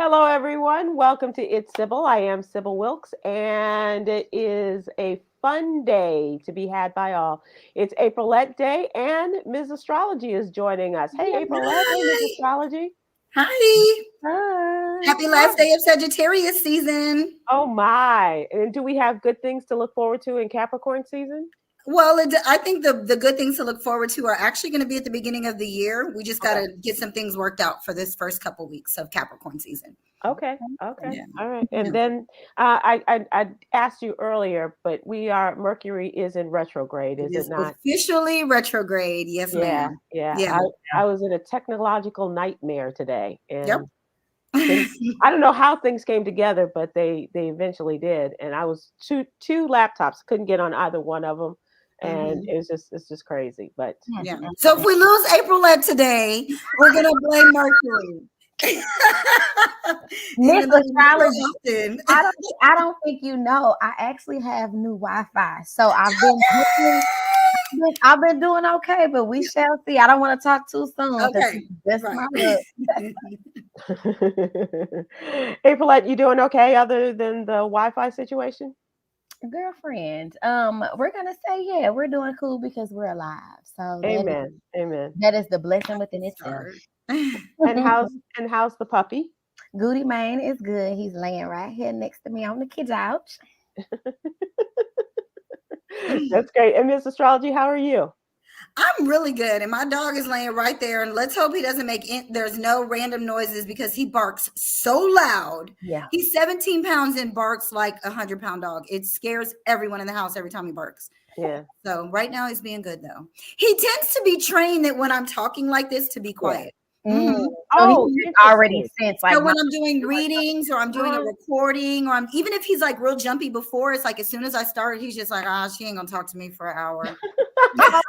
Hello, everyone. Welcome to It's Sybil. I am Sybil Wilkes, and it is a fun day to be had by all. It's Aprylete Day, and Ms. Astrology is joining us. Hey, Aprylete. Hey, Ms. Hi. Astrology. Hi. Hi. Happy last day of Sagittarius season. Oh, my. And do we have good things to look forward to in Capricorn season? Well, I think the good things to look forward to are actually going to be at the beginning of the year. We just got to get some things worked out for this first couple weeks of Capricorn season. Okay. Yeah. All right. And then I asked you earlier, but Mercury is in retrograde, is it not? Officially retrograde. Yes, ma'am. Yeah. I was in a technological nightmare today, Yep. and I don't know how things came together, but they eventually did. And I was two laptops, couldn't get on either one of them, and it's just crazy. But yeah. So if we lose Aprylete today, we're gonna blame Mercury. Miss Astrology, I don't think you know. I actually have new Wi-Fi, so I've been doing okay, but we shall see. I don't want to talk too soon. Okay, that's right. my look. Aprylete, you doing okay other than the Wi-Fi situation? Girlfriend, we're gonna say yeah, we're doing cool because we're alive. So Amen. That is the blessing within itself. And how's the puppy? Goody Mane is good. He's laying right here next to me on the couch. That's great. And Miss Astrology, how are you? I'm really good, and my dog is laying right there. And let's hope he doesn't there's no random noises because he barks so loud. Yeah, he's 17 pounds and barks like a 100-pound dog. It scares everyone in the house every time he barks. Yeah. So right now he's being good though. He tends to be trained that when I'm talking like this to be quiet. Yeah. So he's already sense like. So when I'm doing readings or I'm doing a recording or even if he's like real jumpy before, it's like as soon as I start, he's just like, she ain't gonna talk to me for an hour. That's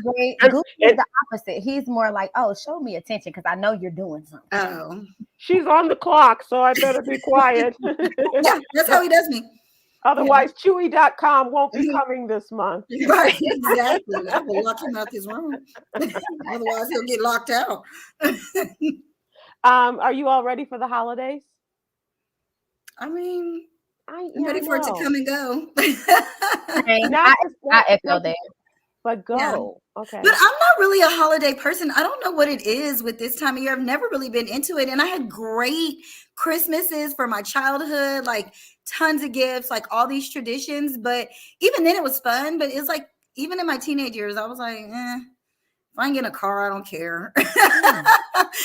great. Goofy is the opposite. He's more like, show me attention because I know you're doing something. Oh, she's on the clock, so I better be quiet. Yeah, that's how he does me. Otherwise, Chewy.com won't be coming this month. Right, exactly. I will lock him out this room. Otherwise, he'll get locked out. Are you all ready for the holidays? I mean, I'm ready for it to come and go. I echo that. But go. Yeah. Okay. But I'm not really a holiday person. I don't know what it is with this time of year. I've never really been into it. And I had great Christmases for my childhood, like tons of gifts, like all these traditions. But even then it was fun. But it's like, even in my teenage years, I was like, if I can get a car, I don't care.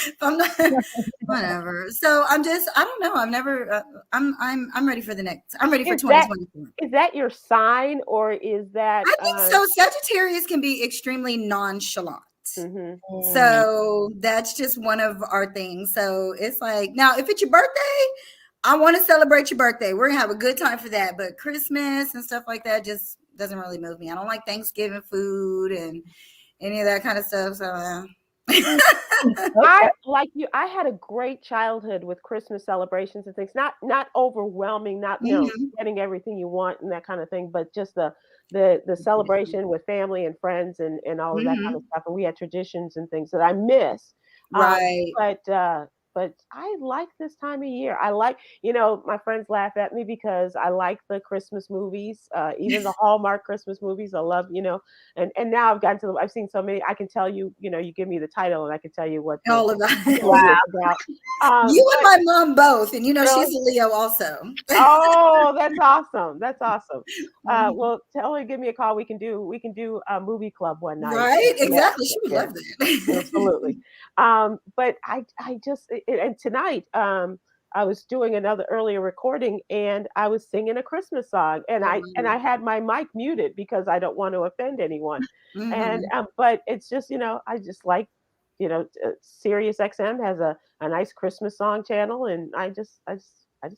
If I'm not, whatever. So I don't know. I've never, I'm ready for the next, I'm ready for 2024. Is that your sign or is that? I think so. Sagittarius can be extremely nonchalant. So that's just one of our things. So it's like, now if it's your birthday, I want to celebrate your birthday. We're gonna have a good time for that. But Christmas and stuff like that just doesn't really move me. I don't like Thanksgiving food and any of that kind of stuff. So I like you. I had a great childhood with Christmas celebrations and things. Not overwhelming, not getting everything you want and that kind of thing, but just the celebration with family and friends and all of that kind of stuff. And we had traditions and things that I miss. Right. But I like this time of year. I like, my friends laugh at me because I like the Christmas movies, even the Hallmark Christmas movies. I love, and now I've seen so many. I can tell you, you give me the title and I can tell you what all about. Wow. You and my mom both, and she's a Leo also. Oh, that's awesome. That's awesome. Well, tell her, give me a call. We can do a movie club one night. Right? Exactly. She would love that. Absolutely. But I just, and tonight, I was doing another earlier recording and I was singing a Christmas song and I had my mic muted because I don't want to offend anyone. And, but it's just, I just like, Sirius XM has a nice Christmas song channel and I just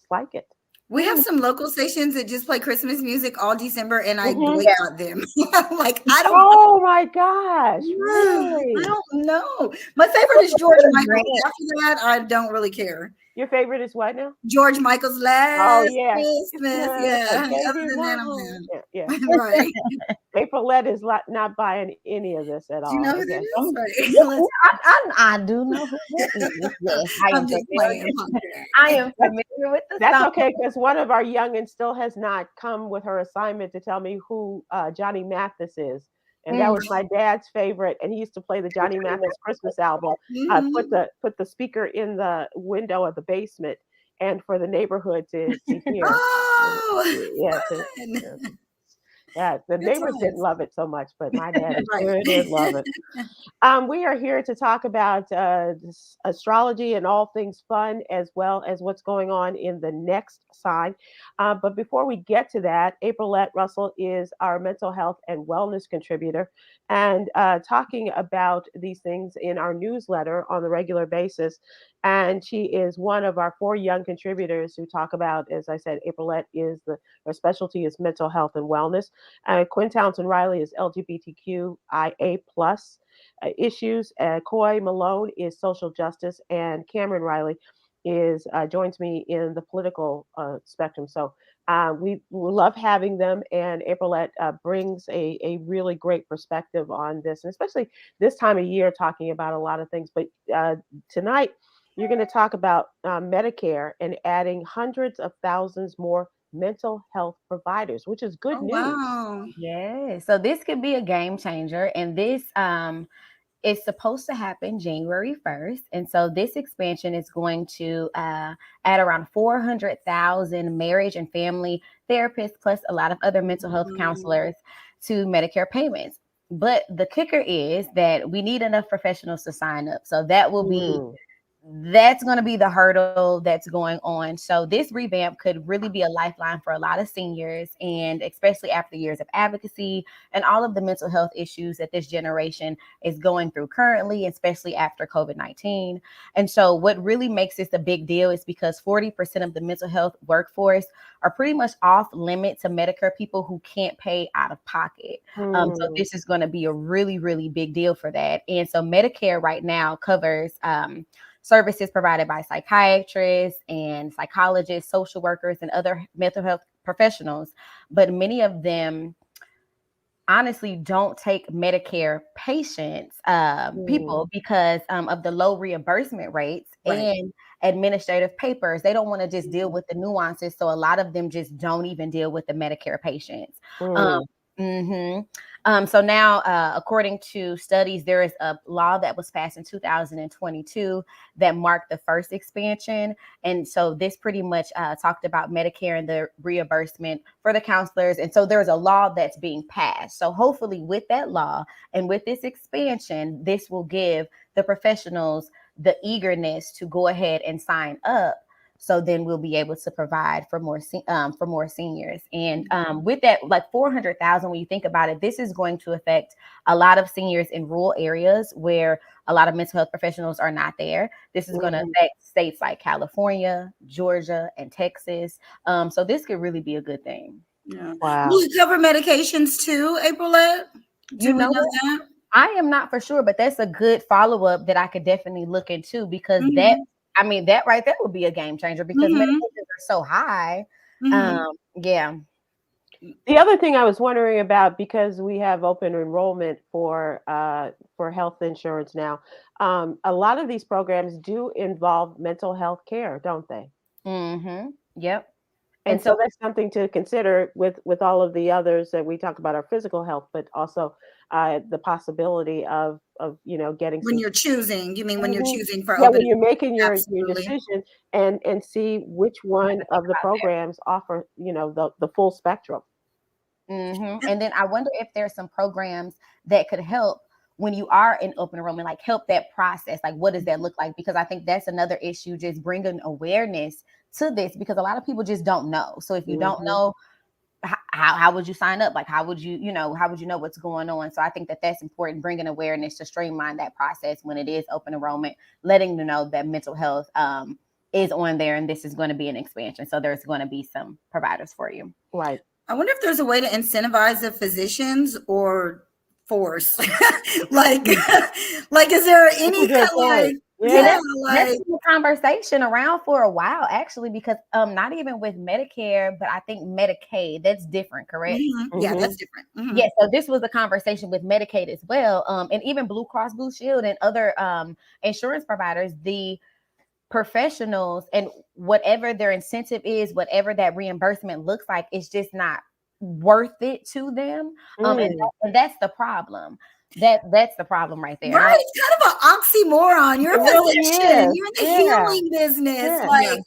like it. We have some local stations that just play Christmas music all December, and I boycott them. Like, I don't. Oh my gosh! Really? I don't know. My favorite is George Michael. After that, I don't really care. Your favorite is what now? George Michael's Last Christmas. Yeah. Other than that, I'm yeah. right. Aprylete is not buying any of this at Do you all. know who that Okay. is? Right. I do know who that is. Yes, I'm just playing. I am familiar with the That's song. okay, because one of our youngins still has not come with her assignment to tell me who Johnny Mathis is. And that was my dad's favorite. And he used to play the Johnny Mathis Christmas album. Put the speaker in the window of the basement, and for the neighborhood to hear. Oh, Yeah, the neighbors didn't love it so much, but my dad sure did love it. We are here to talk about astrology and all things fun, as well as what's going on in the next sign. But before we get to that, Aprylete Russell is our mental health and wellness contributor, and talking about these things in our newsletter on a regular basis. And she is one of our 4 young contributors who talk about, as I said, Aprylete is her specialty is mental health and wellness. Quinn Townsend Riley is LGBTQIA plus issues. Coy Malone is social justice, and Cameron Riley is joins me in the political spectrum. So we love having them, and Aprylete brings a really great perspective on this, and especially this time of year, talking about a lot of things. But tonight, you're going to talk about Medicare and adding hundreds of thousands more mental health providers, which is good news. Wow. Yeah. So this could be a game changer. And this is supposed to happen January 1st. And so this expansion is going to add around 400,000 marriage and family therapists, plus a lot of other mental health counselors to Medicare payments. But the kicker is that we need enough professionals to sign up. So that will be that's going to be the hurdle that's going on. So this revamp could really be a lifeline for a lot of seniors, and especially after years of advocacy and all of the mental health issues that this generation is going through currently, especially after COVID-19. And so what really makes this a big deal is because 40% of the mental health workforce are pretty much off limit to Medicare people who can't pay out of pocket. So this is going to be a really, really big deal for that. And so Medicare right now covers services provided by psychiatrists and psychologists, social workers, and other mental health professionals. But many of them honestly don't take Medicare patients, people, because of the low reimbursement rates and administrative papers. They don't want to just deal with the nuances. So a lot of them just don't even deal with the Medicare patients. So now, according to studies, there is a law that was passed in 2022 that marked the first expansion. And so this pretty much talked about Medicare and the reimbursement for the counselors. And so there's a law that's being passed. So hopefully with that law and with this expansion, this will give the professionals the eagerness to go ahead and sign up. So then we'll be able to provide for more seniors. And with that, like 400,000, when you think about it, this is going to affect a lot of seniors in rural areas where a lot of mental health professionals are not there. This is going to affect states like California, Georgia, and Texas. So this could really be a good thing. Yeah. Wow. Will you cover medications too, Aprylete? Do you know that? I am not for sure, but that's a good follow-up that I could definitely look into, because that right there would be a game changer, because medications are so high. Yeah. The other thing I was wondering about, because we have open enrollment for health insurance now, a lot of these programs do involve mental health care, don't they? Yep. And so that's something to consider with all of the others that we talk about, our physical health, but also the possibility of getting when you're choosing. You mean when you're choosing for when you're making your decision and see which one of the programs offer the full spectrum. And then I wonder if there's some programs that could help when you are in open enrollment, like help that process. Like, what does that look like? Because I think that's another issue, just bringing awareness to this, because a lot of people just don't know. So if you don't know, how would you sign up? Like, how would you know what's going on? So I think that that's important, bringing awareness to streamline that process when it is open enrollment, letting them know that mental health is on there, and this is going to be an expansion. So there's going to be some providers for you. Right. I wonder if there's a way to incentivize the physicians or force like is there any kind of Yeah. And Yeah, that's like been a conversation around for a while, actually, because not even with Medicare, but I think Medicaid, that's different, correct? yeah, Hmm. that's different. Mhm. Yeah, so this was a conversation with Medicaid as well, and even Blue Cross Blue Shield and other insurance providers, the professionals and whatever their incentive is, whatever that reimbursement looks like, it's just not worth it to them. Mm. And that's the problem. That's the problem right there. And Right, it's kind of an oxymoron. You're It a really physician, is. you're in the Yeah. healing business. Yeah. yeah, Like,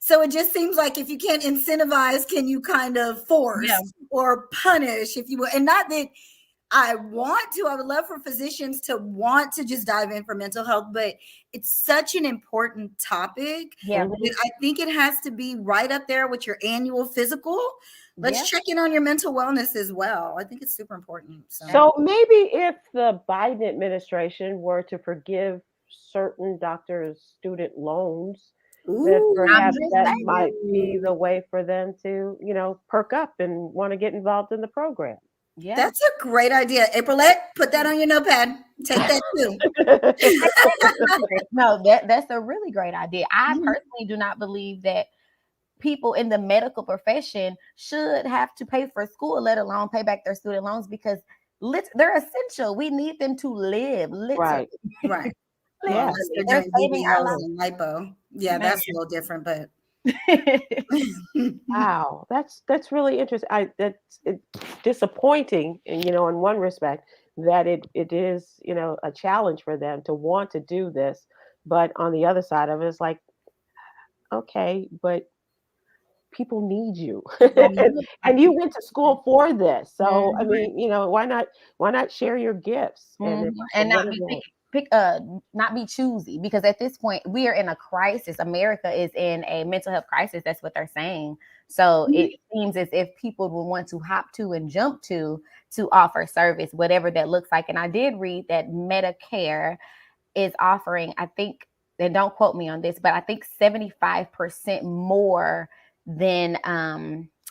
so it just seems like if you can't incentivize, can you kind of yeah, force or punish, if you will? And not that I would love for physicians to want to just dive in for mental health, but it's such an important topic yeah, Mhm. that I think it has to be right up there with your annual physical. yeah. Let's check in on your mental wellness as well. I think it's super important. So, So maybe if the Biden administration were to forgive certain doctors' student loans, that ooh, I'm perhaps just that saying. might be the way for them to, perk up and want to get involved in the program. Yeah. that's a great idea. Aprylete, put that on your notepad. Take that too. No, that's a really great idea. I personally do not believe that people in the medical profession should have to pay for school, let alone pay back their student loans, because they're essential. We need them to live, literally. Right. Right. Well, Yeah. unless they're They're doing saving our BBLs and lipo. Yeah, lives, that's a little different, but man. Wow, that's really interesting. It's disappointing, in one respect, that it is, a challenge for them to want to do this, but on the other side of it, it's like, okay, but people need you, people and, need and you went to school for this, so I Mhm, mean, why not share your gifts mhm. and And not be whatever. not be choosy, because at this point we are in a crisis. America is in a mental health crisis. That's what they're saying. So it seems as if people will want to hop to and jump to offer service, whatever that looks like. And I did read that Medicare is offering, I think, and don't quote me on this, but I think 75% more than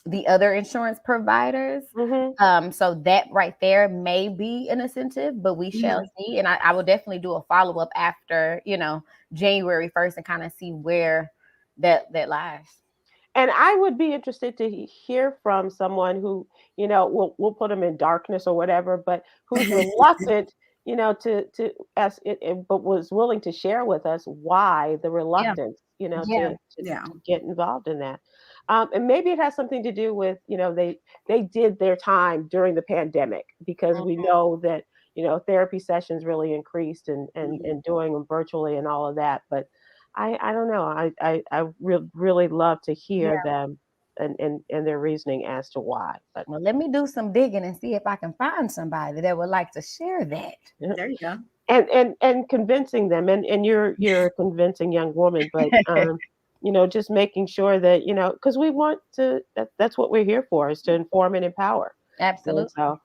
the other insurance providers. Hmm. So that right there may be an incentive, but we shall see. And I will definitely do a follow up after, January 1st, and kind of see where that lies. And I would be interested to hear from someone who, we'll put them in darkness or whatever, but who's reluctant, to as it, but was willing to share with us why the Yeah. reluctance, Yeah. Yeah. to get involved in that. And maybe it has something to do with, they did their time during the pandemic, because we know that, therapy sessions really increased, and doing them virtually and all of that. But I don't know. I really love to hear Yeah. them, and their reasoning as to why. But Well, let me do some digging and see if I can find somebody that would like to share that. yeah. There you go. And convincing them, and you're a convincing young woman, but just making sure that, because we want to, that's what we're here for, is to inform and empower. And Absolutely. so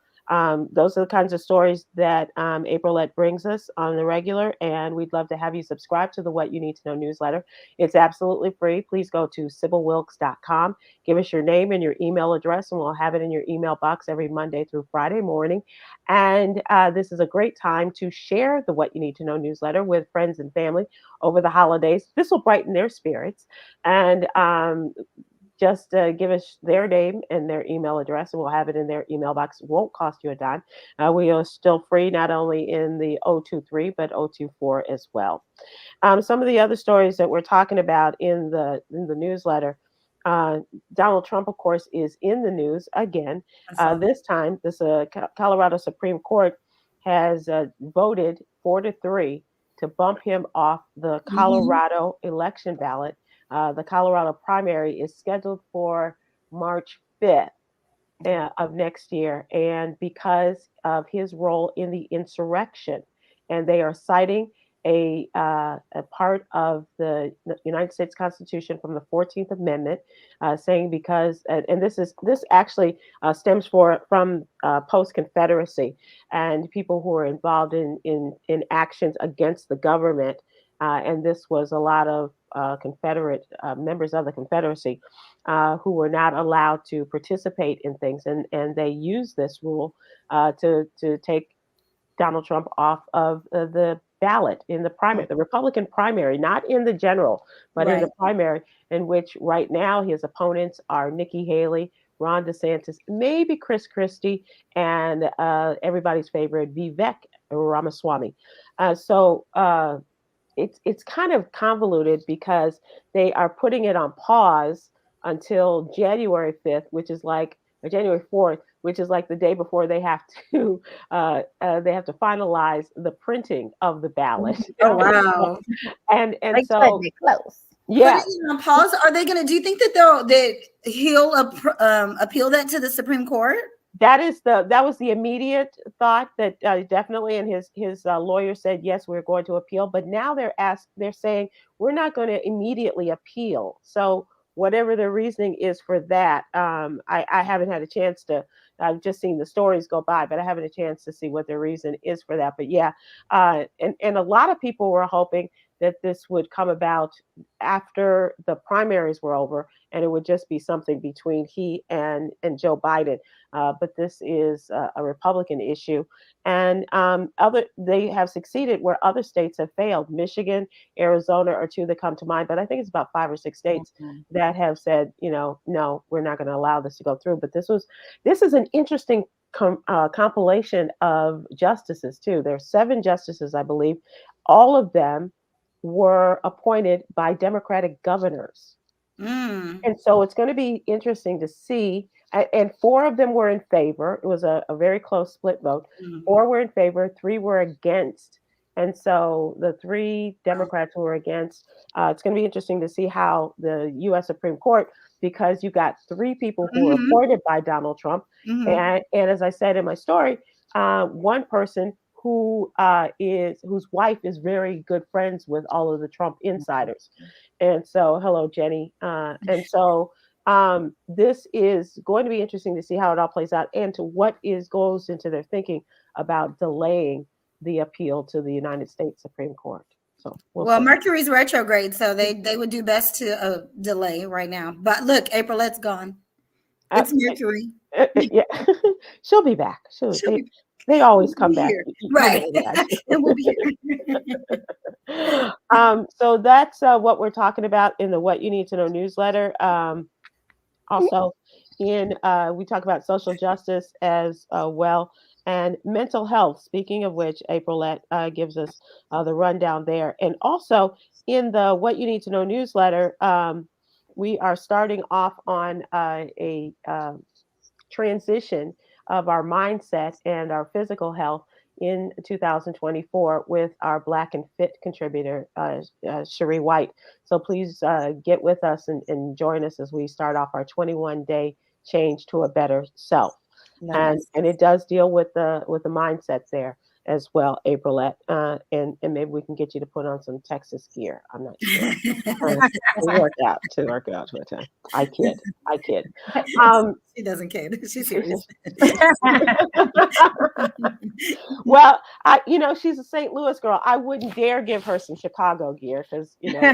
those are the kinds of stories that Aprylette brings us on the regular, and we'd love to have you subscribe to the What You Need to Know newsletter. It's absolutely free. Please go to SybilWilkes.com, give us your name and your email address, and we'll have it in your email box every Monday through Friday morning. And this is a great time to share the What You Need to Know newsletter with friends and family over the holidays. This will brighten their spirits. And just give us their name and their email address, and we'll have it in their email box. It won't cost you a dime. We are still free, not only in the 023, but 024 as well. Some of the other stories that we're talking about in the newsletter. Donald Trump, of course, is in the news again. I saw that. This time, this Colorado Supreme Court has voted 4-3 to bump him off the Colorado election ballot. The Colorado primary is scheduled for March 5th of next year, and because of his role in the insurrection, and they are citing a part of the United States Constitution from the 14th Amendment, saying because and this actually stems from post Confederacy and people who are involved in actions against the government, and this was a lot of Confederate members of the Confederacy who were not allowed to participate in things, and they used this rule to take Donald Trump off of the ballot in the primary, the Republican primary, not in the general, but in Right. the primary, in which right now his opponents are Nikki Haley, Ron DeSantis, maybe Chris Christie, and everybody's favorite Vivek Ramaswamy. It's kind of convoluted because they are putting it on pause until January 5th, which is like or January 4th, which is like the day before they have to finalize the printing of the ballot. Oh wow. And Like so close. yeah, Putting it on pause. Are they going to? Do you think that he'll appeal that to the Supreme Court? that was the immediate thought that definitely, and his lawyer said yes, we're going to appeal. But now they're saying we're not going to immediately appeal. So whatever the reasoning is for that, I haven't had a chance to. I've just seen the stories go by, but I haven't had a chance to see what the reason is for that. But yeah, and a lot of people were hoping that this would come about after the primaries were over, and it would just be something between he and Joe Biden. But this is a Republican issue, and they have succeeded where other states have failed. Michigan, Arizona are two that come to mind, but I think it's about 5 or 6 states that have said, no, we're not going to allow this to go through. But this is an interesting compilation of justices too. There are 7 justices, I believe. All of them were appointed by Democratic governors. And so it's going to be interesting to see. And 4 of them were in favor. It was a very close split vote. 4 were in favor, 3 were against. And so the 3 Democrats who were against, it's going to be interesting to see how the U.S. Supreme Court, because you got 3 people who were appointed by Donald Trump. And as I said in my story, one person whose wife is very good friends with all of the Trump insiders. And so, hello, Jenny. And so this is going to be interesting to see how it all plays out and to what goes into their thinking about delaying the appeal to the United States Supreme Court. So well, Mercury's retrograde, so they would do best to delay right now. But look, Aprylete's gone. It's Mercury. Yeah, she'll be back. They always come back. Right. And we'll be here. So that's what we're talking about in the What You Need to Know newsletter. Also, we talk about social justice as well and mental health. Speaking of which, Aprylete gives us the rundown there. And also in the What You Need to Know newsletter, we are starting off on a transition of our mindset and our physical health in 2024 with our Black and Fit contributor, Cherie White. So please get with us and join us as we start off our 21-day change to a better self. Nice. And it does deal with the mindset there as well, Aprylete. And maybe we can get you to put on some Texas gear. I'm not sure. to work out to a time. I kid. She doesn't kid. She's serious. Well, she's a St. Louis girl. I wouldn't dare give her some Chicago gear because they don't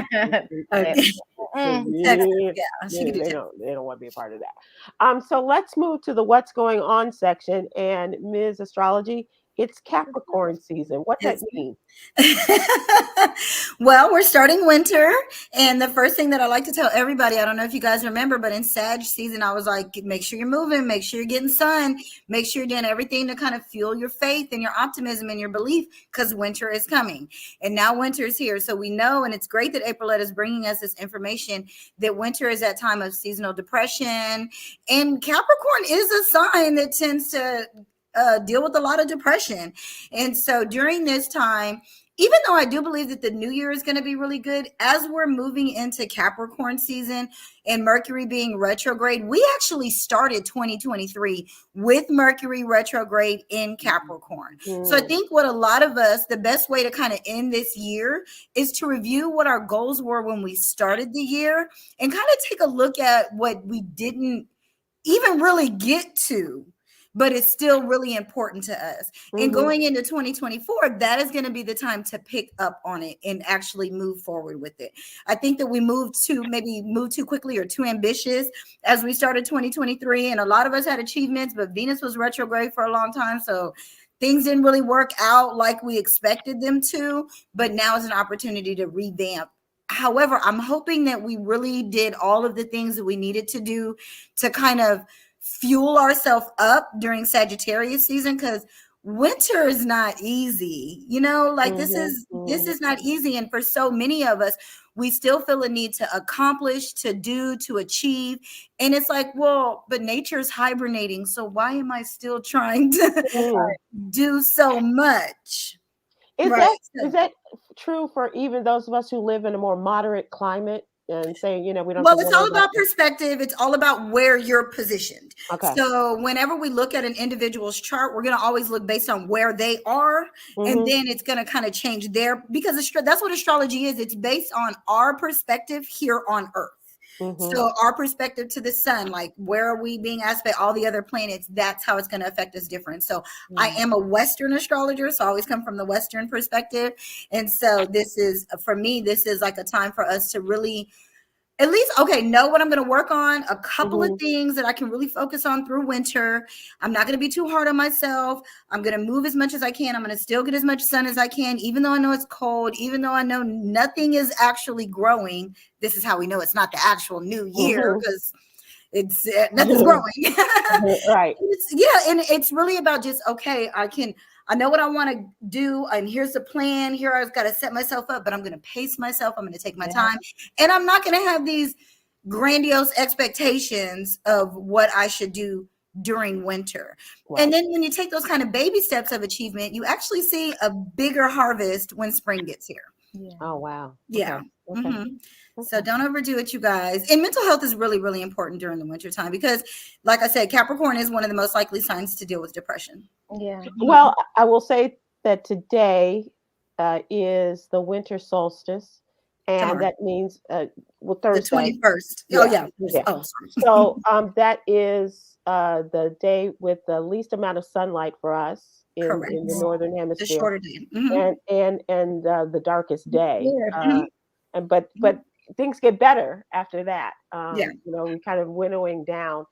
want to be a part of that. So let's move to the What's Going On section. And Ms. Astrology, it's Capricorn season. What does that mean? Well, we're starting winter. And the first thing that I like to tell everybody, I don't know if you guys remember, but in Sag season, I was like, make sure you're moving, make sure you're getting sun, make sure you're doing everything to kind of fuel your faith and your optimism and your belief because winter is coming. And now winter is here. So we know, and it's great that Aprylete is bringing us this information that winter is that time of seasonal depression. And Capricorn is a sign that tends to deal with a lot of depression. And so during this time, even though I do believe that the new year is going to be really good, as we're moving into Capricorn season and Mercury being retrograde, we actually started 2023 with Mercury retrograde in Capricorn. So I think what a lot of us, the best way to kind of end this year is to review what our goals were when we started the year and kind of take a look at what we didn't even really get to, but it's still really important to us. And going into 2024, that is going to be the time to pick up on it and actually move forward with it. I think that we moved too quickly or too ambitious as we started 2023. And a lot of us had achievements, but Venus was retrograde for a long time. So things didn't really work out like we expected them to, but now is an opportunity to revamp. However, I'm hoping that we really did all of the things that we needed to do to kind of fuel ourselves up during Sagittarius season, because winter is not easy, like this is not easy. And for so many of us, we still feel a need to accomplish, to do, to achieve. And it's like, well, but nature's hibernating. So why am I still trying to do so much? Is that true for even those of us who live in a more moderate climate and saying, we don't? Well, it's all about perspective. It's all about where you're positioned. Okay. So whenever we look at an individual's chart, we're going to always look based on where they are. And then it's going to kind of change because that's what astrology is. It's based on our perspective here on Earth. So our perspective to the sun, like where are we being aspect, all the other planets, that's how it's going to affect us different. So I am a Western astrologer, so I always come from the Western perspective. And so for me, this is like a time for us to really at least, know what I'm going to work on, a couple of things that I can really focus on through winter. I'm not going to be too hard on myself. I'm going to move as much as I can. I'm going to still get as much sun as I can, even though I know it's cold, even though I know nothing is actually growing. This is how we know it's not the actual new year, because it's nothing's growing. Right. And it's really about just, I know what I want to do, and here's the plan. Here I've got to set myself up, but I'm going to pace myself. I'm going to take my time, and I'm not going to have these grandiose expectations of what I should do during winter. Wow. And then when you take those kind of baby steps of achievement, you actually see a bigger harvest when spring gets here. Yeah. Oh, wow. Yeah. Okay. So don't overdo it, you guys. And mental health is really, really important during the winter time because, like I said, Capricorn is one of the most likely signs to deal with depression. Yeah. Well, I will say that today is the winter solstice, and tomorrow. That means Thursday. The 21st. Yeah. Oh, yeah. Oh, sorry. So that is the day with the least amount of sunlight for us in the northern hemisphere. The shorter day. And the darkest day. But things get better after that. We kind of winnowing down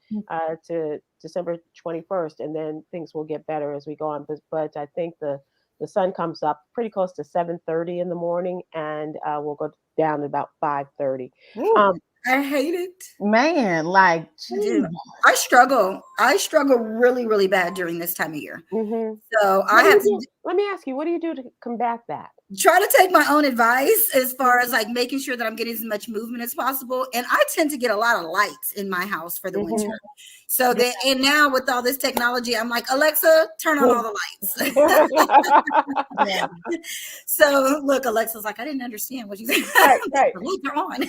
to December 21st, and then things will get better as we go on. But I think the sun comes up pretty close to 7:30 in the morning, and we'll go down at about 5:30. I hate it, man. Like, dude, I struggle really, really bad during this time of year. So let me ask you, what do you do to combat that? Try to take my own advice as far as like making sure that I'm getting as much movement as possible. And I tend to get a lot of lights in my house for the winter. So and now with all this technology, I'm like, Alexa, turn on all the lights. So look, Alexa's like, I didn't understand what you said. Right. They're on.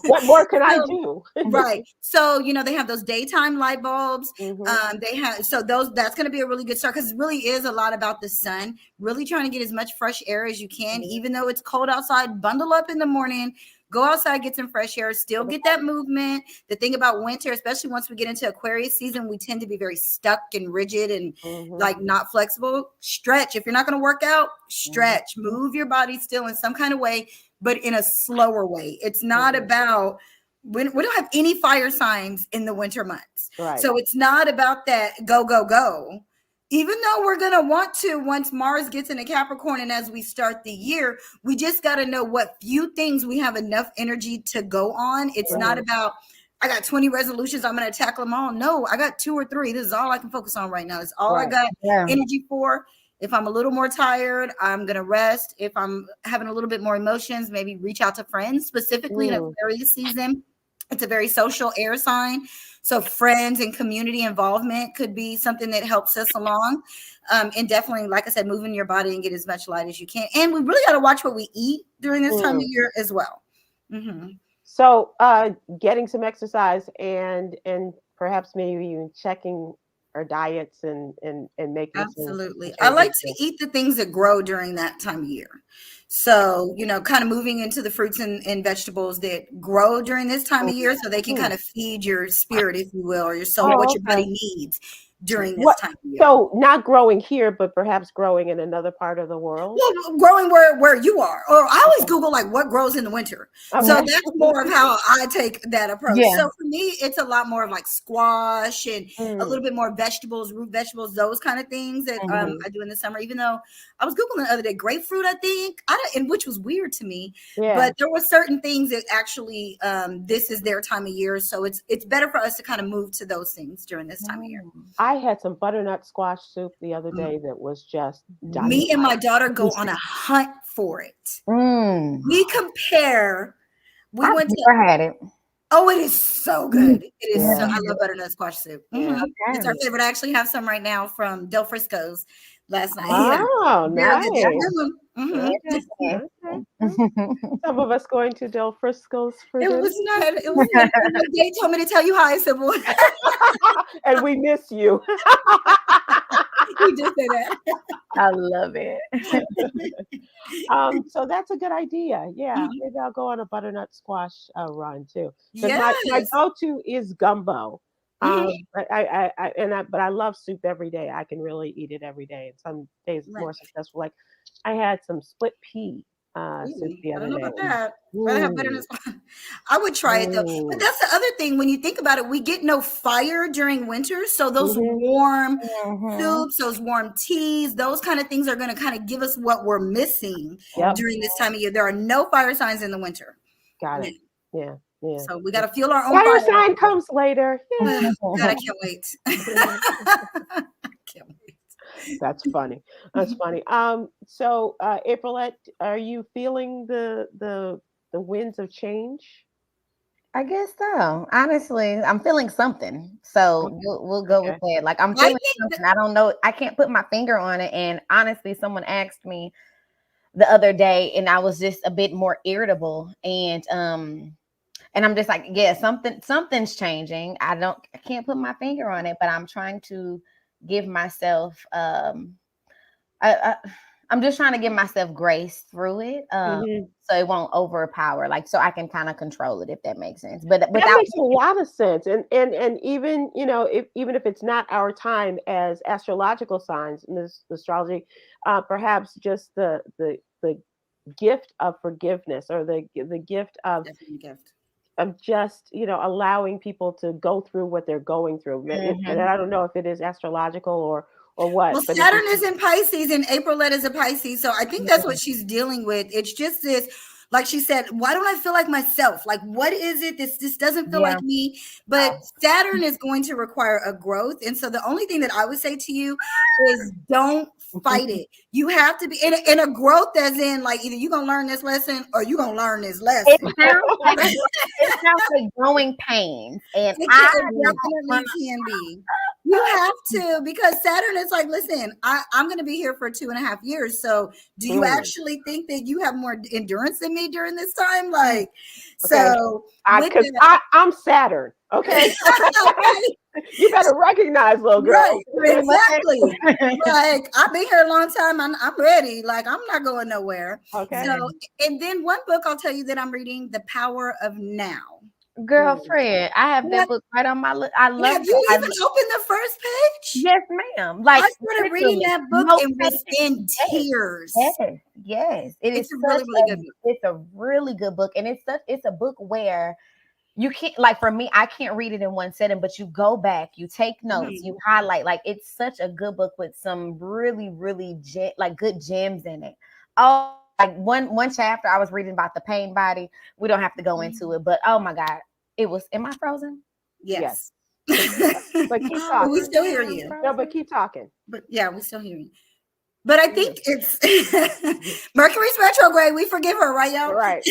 What more can I do? Right. So, they have those daytime light bulbs. That's going to be a really good start because it really is a lot about the sun, really trying to get as much fresh air as you can, even though it's cold outside. Bundle up in the morning, go outside, get some fresh air, still get that movement. The thing about winter, especially once we get into Aquarius season, we tend to be very stuck and rigid and like not flexible. Stretch. If you're not going to work out, stretch, move your body still in some kind of way, but in a slower way. It's not about, we don't have any fire signs in the winter months. Right. So it's not about that go, go, go. Even though we're going to want to, once Mars gets into Capricorn and as we start the year, we just got to know what few things we have enough energy to go on. It's not about, I got 20 resolutions, I'm going to tackle them all. No, I got 2 or 3. This is all I can focus on right now. It's all I got energy for. If I'm a little more tired, I'm going to rest. If I'm having a little bit more emotions, maybe reach out to friends, specifically in Aquarius season. It's a very social air sign. So friends and community involvement could be something that helps us along. And definitely, like I said, moving your body and get as much light as you can. And we really got to watch what we eat during this time of year as well. So getting some exercise and perhaps maybe even checking our diets and making absolutely. I like to eat the things that grow during that time of year. So, kind of moving into the fruits and vegetables that grow during this time of year so they can kind of feed your spirit, if you will, or your soul, what your body needs. during this What? time of year. So not growing here, but perhaps growing in another part of the world. Well, growing where you are, or I always Okay. Google like what grows in the winter. Okay. So that's more of how I take that approach. Yeah. So for me, it's a lot more of like squash and a Mm. little bit more vegetables, root vegetables, those kind of things that Mhm. I do in the summer. Even though I was Googling the other day, grapefruit, I think, and which was weird to me. Yeah. But there were certain things that actually this is their time of year, so it's better for us to kind of move to those things during this time of year. I had some butternut squash soup the other day that was just Me and my dynamite. daughter go on a hunt for it. Mm. We compare. We I've went to. never had it. Oh, it is so good. It is. Yeah. So, I love butternut squash soup. Yeah. Okay. It's our favorite. I actually have some right now from Del Frisco's last night. Oh, Very good. They're nice. good. Mhm. Okay. Some of us going to Del Frisco's for It dinner. was not. It was. They told me to tell you hi, Sybil. And we miss you. You did say that. I love it. So that's a good idea. Yeah, Mhm. maybe I'll go on a butternut squash run too. Because Yes. my go-to is gumbo. Mhm. But I love soup every day. I can really eat it every day. And some days it's Right. more successful. Like I had some split pea soup the I other don't know day. about that. Rather have butternut squash. I would try it though. But Mm. that's the other thing. When you think about it, we get no fire during winter. So those Mhm. warm Mhm. soups, those warm teas, those kind of things are going to kind of give us what we're missing Yep. during this time of year. There are no fire signs in the winter. Got it. Yeah. Yeah. So we got to fuel our own Fire fire. sign comes later. Yeah. God, I can't wait. Can't wait. That's funny. That's funny. So Aprylete, are you feeling the winds of change? I guess so. Honestly, I'm feeling something. So Okay. we'll go with Okay. that. Like I'm I feeling think something. I don't know. I can't put my finger on it. And honestly, someone asked me the other day, and I was just a bit more irritable. And I'm just like, yeah, something's changing. I can't put my finger on it, but I'm trying to give myself I I'm just trying to give myself grace through it. Mhm. So it won't overpower, like so I can kind of control it, if that makes sense. But That without makes a lot of sense. And even, even if it's not our time as astrological signs in this astrology, perhaps just the gift of forgiveness or the gift definitely a gift. of just, allowing people to go through what they're going through. And Mhm. I don't know if it is astrological or what, Well, but it's Saturn is in Pisces and Aprylette is a Pisces. So I think that's what she's dealing with. It's just this, like she said, why don't I feel like myself? Like, what is it? This doesn't feel Yeah. like me. But Saturn is going to require a growth. And so the only thing that I would say to you is don't fight it. You have to be in a growth, as in like either you're gonna learn this lesson or you're gonna learn this lesson. It sounds like growing pains, and It I definitely can be. You have to, because Saturn is like, listen, I'm going to be here for 2.5 years. So do you actually think that you have more endurance than me during this time? Like, okay. so Because I'm Saturn. Okay. You better recognize, little girl. Right, exactly. Like I've been here a long time. I'm ready. Like I'm not going nowhere. Okay. So, and then one book I'll tell you that I'm reading, The Power of Now. Girlfriend, I have that book right on my list. I love Have you even opened the first page? Yes, ma'am. Like I started reading that book and was in tears. Yes. It's a really, really good book. It's a really good book. And it's a book where you can't, like, for me, I can't read it in one setting, but you go back, you take notes, you highlight. Like, it's such a good book with some really, really good gems in it. Oh, like one chapter I was reading about the pain body. We don't have to go into it, but oh my God, am I frozen? Yes. But keep talking. We still hear you. No, but keep talking. But yeah, we still hear you. But I think it's Mercury's retrograde. We forgive her, right, y'all? Right.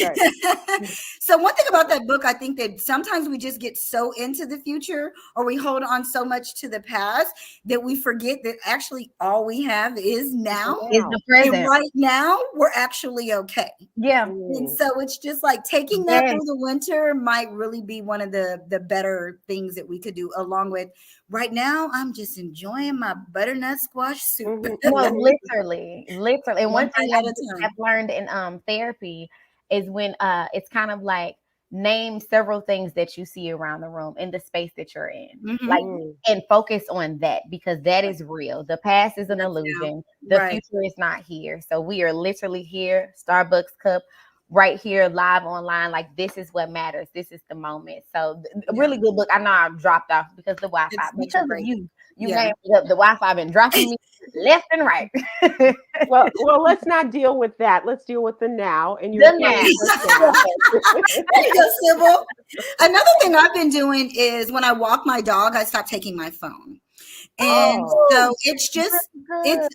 So one thing about that book, I think that sometimes we just get so into the future or we hold on so much to the past that we forget that actually all we have is now. Is the present. And right now, we're actually okay. Yeah. And so it's just like taking that through the winter might really be one of the better things that we could do, along with right now, I'm just enjoying my butternut squash soup. No, literally. And one thing I've learned in therapy is when it's kind of like name several things that you see around the room in the space that you're in. Mhm. Like, and focus on that, because that is real. The past is an illusion. The Right. future is not here. So we are literally here, Starbucks cup, right here, live online. Like, this is what matters. This is the moment. So really good book. I know I dropped off because the Wi-Fi, It's such a because of great- you Yeah. named it up. The Wi-Fi been dropping me left and right. Well, let's not deal with that. Let's deal with the now. And The now. There you go, Sybil. Another thing I've been doing is when I walk my dog, I stop taking my phone. And so it's just,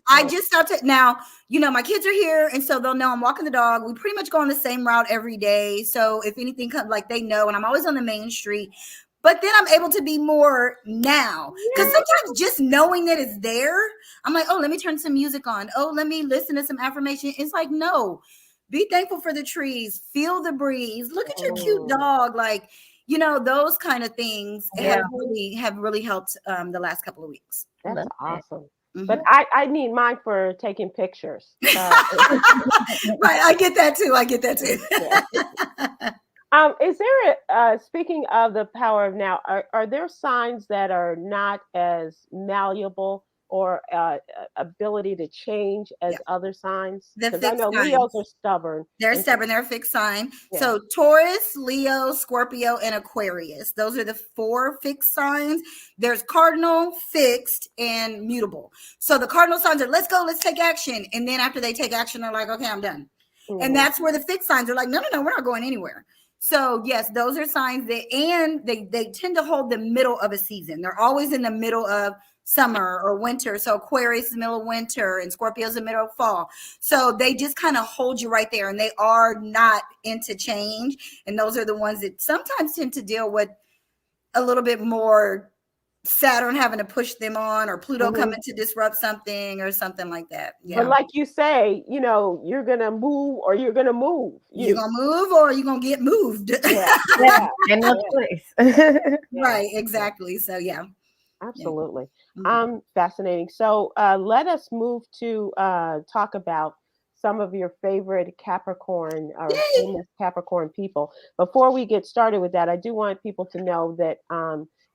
I just stopped it. Now, you know, my kids are here, and so they'll know I'm walking the dog. We pretty much go on the same route every day. So if anything comes, like, they know, and I'm always on the main street. But then I'm able to be more now, because sometimes just knowing that it's there, I'm like, oh, let me turn some music on. Oh, let me listen to some affirmation. It's like, no, be thankful for the trees, feel the breeze, look at your cute dog. Like, you know, those kind of things have really helped the last couple of weeks. That's awesome. But I need mine for taking pictures. Right, I get that too. Is there speaking of the power of now, are there signs that are not as malleable or ability to change as other signs? Because I know Leos are stubborn. They're stubborn. They're a fixed sign. Yeah. So Taurus, Leo, Scorpio, and Aquarius. Those are the 4 fixed signs. There's cardinal, fixed, and mutable. So the cardinal signs are, let's go, let's take action. And then after they take action, they're like, okay, I'm done. And that's where the fixed signs are like, no, we're not going anywhere. So yes, those are signs that, and they tend to hold the middle of a season. They're always in the middle of summer or winter. So Aquarius is the middle of winter, and Scorpio is the middle of fall. So they just kind of hold you right there, and they are not into change. And those are the ones that sometimes tend to deal with a little bit more Saturn having to push them on, or Pluto coming to disrupt something or something like that. Yeah. But like you say, you know, you're going to move or you're going to move. You're going to move or you're going to get moved. Yeah. And no choice. Right. Exactly. So, yeah. Absolutely. Fascinating. So let us move to talk about some of your favorite Capricorn or famous Capricorn people. Before we get started with that, I do want people to know that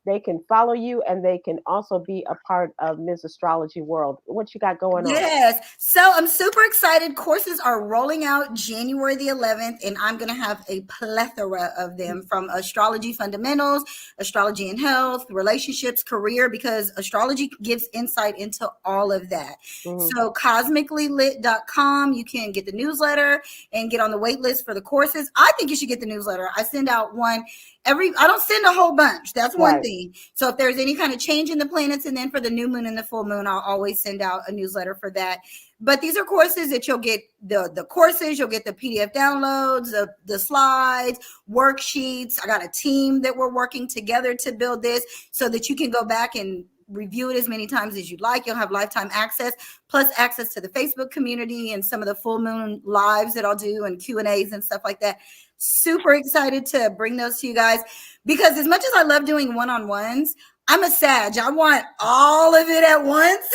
they can follow you, and they can also be a part of Ms. Astrology World. What you got going on? Yes. So I'm super excited. Courses are rolling out January the 11th, and I'm going to have a plethora of them, from astrology fundamentals, astrology and health, relationships, career, because astrology gives insight into all of that. So cosmicallylit.com, you can get the newsletter and get on the wait list for the courses. I think you should get the newsletter. I send out one I don't send a whole bunch. That's one thing. So if there's any kind of change in the planets, and then for the new moon and the full moon, I'll always send out a newsletter for that. But these are courses that you'll get the courses, you'll get the PDF downloads, the slides, worksheets. I got a team that we're working together to build this so that you can go back and review it as many times as you'd like. You'll have lifetime access, plus access to the Facebook community and some of the full moon lives that I'll do, and Q&As and stuff like that. Super excited to bring those to you guys, because as much as I love doing one-on-ones, I'm a Sag. I want all of it at once.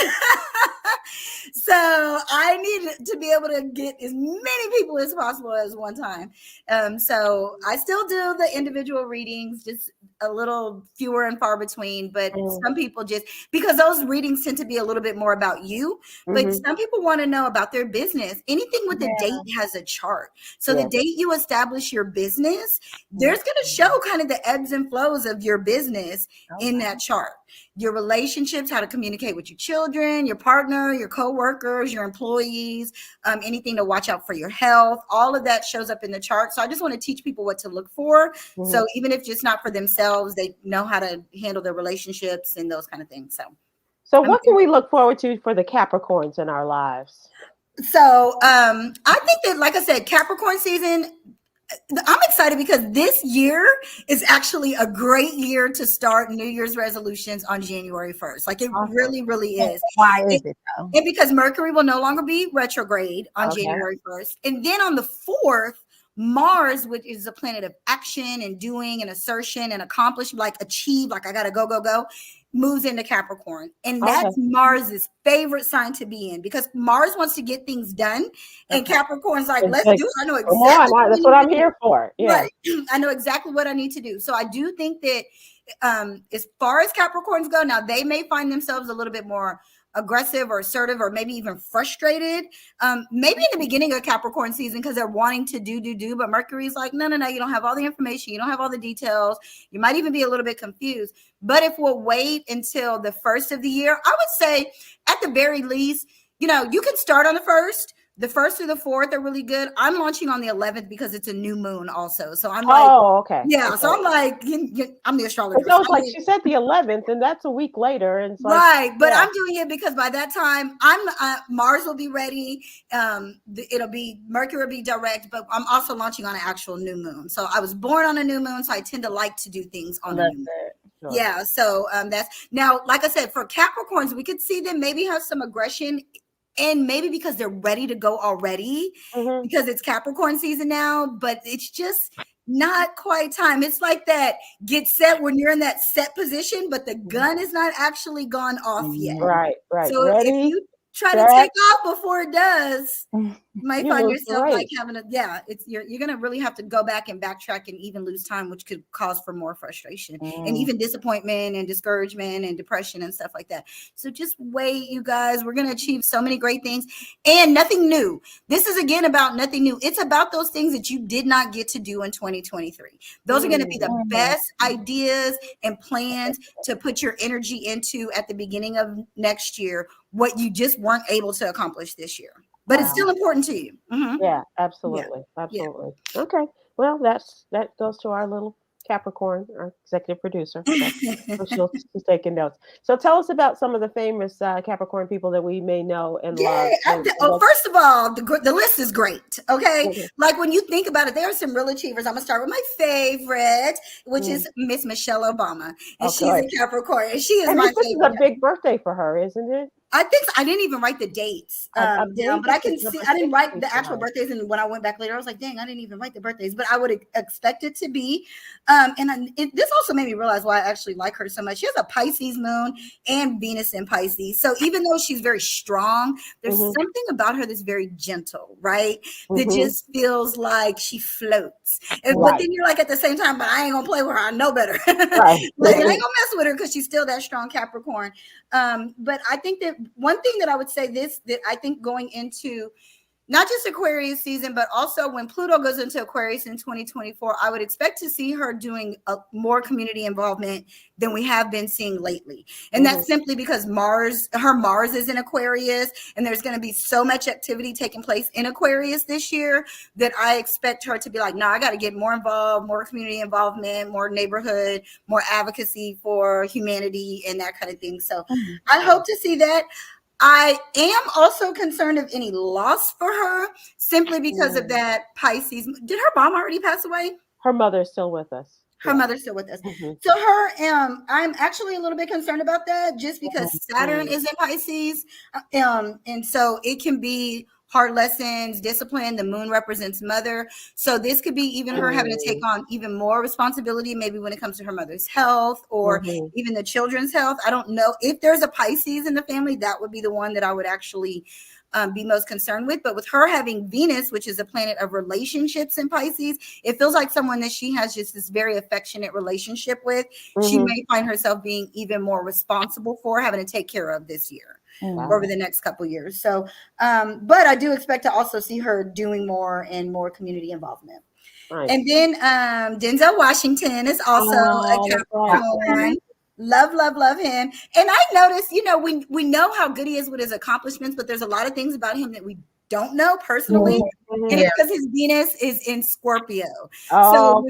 So I need to be able to get as many people as possible at one time. So I still do the individual readings, just a little fewer and far between, but some people just, because those readings tend to be a little bit more about you, but some people want to know about their business. Anything with the date has a chart. So the date you establish your business, there's going to show kind of the ebbs and flows of your business in that chart. Your relationships, how to communicate with your children, your partner, your coworkers, your employees, anything to watch out for your health. All of that shows up in the chart. So I just want to teach people what to look for. So even if it's not for themselves, they know how to handle their relationships and those kind of things. So what can we look forward to for the Capricorns in our lives? So I think that, like I said, Capricorn season, I'm excited because this year is actually a great year to start New Year's resolutions on January 1st. Like, it really, really is. Why is it though? And because Mercury will no longer be retrograde on January 1st. And then on the 4th, Mars, which is a planet of action and doing and assertion and accomplish, like achieve, like I gotta go, moves into Capricorn. And that's Mars's favorite sign to be in, because Mars wants to get things done. And Capricorn's like, let's do it. I know exactly. That's what I'm here for. Yeah. Right. I know exactly what I need to do. So I do think that as far as Capricorns go, now they may find themselves a little bit more aggressive or assertive, or maybe even frustrated, maybe in the beginning of Capricorn season, because they're wanting to do, but Mercury's like, no, you don't have all the information, you don't have all the details, you might even be a little bit confused. But if we'll wait until the first of the year, I would say at the very least, you can start on the first through the 4th are really good. I'm launching on the 11th because it's a new moon also. So I'm like, yeah. So I'm like, I'm the astrologer. So it's like she said the 11th, and that's a week later. And it's right. But I'm doing it because by that time Mars will be ready. Mercury will be direct, but I'm also launching on an actual new moon. So I was born on a new moon. So I tend to like to do things on a new moon. Sure. Yeah. So that's now, like I said, for Capricorns, we could see them maybe have some aggression. And maybe because they're ready to go already, because it's Capricorn season now, but it's just not quite time. It's like that get set when you're in that set position, but the gun is not actually gone off yet. Right. So if you try to take off before it does, you might find yourself like having you're going to really have to go back and backtrack and even lose time, which could cause for more frustration and even disappointment and discouragement and depression and stuff like that. So just wait, you guys. We're going to achieve so many great things and nothing new. This is again about nothing new. It's about those things that you did not get to do in 2023. Those are going to be the best ideas and plans to put your energy into at the beginning of next year, what you just weren't able to accomplish this year. But it's still important to you. Yeah, absolutely. Absolutely. Yeah. Okay. Well, that goes to our little Capricorn, our executive producer. So she's taking notes. So tell us about some of the famous Capricorn people that we may know and love. First of all, the list is great. Okay. Like when you think about it, there are some real achievers. I'm going to start with my favorite, which is Miss Michelle Obama. And she's a Capricorn. And she is my favorite. This is a big birthday for her, isn't it? I think so. I didn't even write the dates down, but I can see. I didn't write the actual birthdays, and when I went back later, I was like, "Dang, I didn't even write the birthdays." But I would expect it to be. This also made me realize why I actually like her so much. She has a Pisces moon and Venus in Pisces, so even though she's very strong, there's something about her that's very gentle, right? That just feels like she floats. But then you're like, at the same time, but I ain't gonna play with her. I know better. I ain't gonna mess with her because she's still that strong Capricorn. But I think that one thing that I would say that I think going into not just Aquarius season, but also when Pluto goes into Aquarius in 2024, I would expect to see her doing more community involvement than we have been seeing lately. And that's simply because her Mars is in Aquarius, and there's going to be so much activity taking place in Aquarius this year that I expect her to be like, no, I got to get more involved, more community involvement, more neighborhood, more advocacy for humanity and that kind of thing. So I hope to see that. I am also concerned of any loss for her simply because of that Pisces. Did her mom already pass away? Her mother is still with us. Her mother's still with us. So I'm actually a little bit concerned about that just because Saturn is in Pisces. And so it can be hard lessons, discipline. The moon represents mother. So this could be even her having to take on even more responsibility, maybe when it comes to her mother's health or even the children's health. I don't know. If there's a Pisces in the family, that would be the one that I would actually be most concerned with. But with her having Venus, which is a planet of relationships in Pisces, it feels like someone that she has just this very affectionate relationship with. She may find herself being even more responsible for having to take care of this year. Over the next couple of years. So, but I do expect to also see her doing more and more community involvement. Nice. And then Denzel Washington is also a Capricorn. Love him. And I noticed, we know how good he is with his accomplishments, but there's a lot of things about him that we don't know personally. And it's because his Venus is in Scorpio. So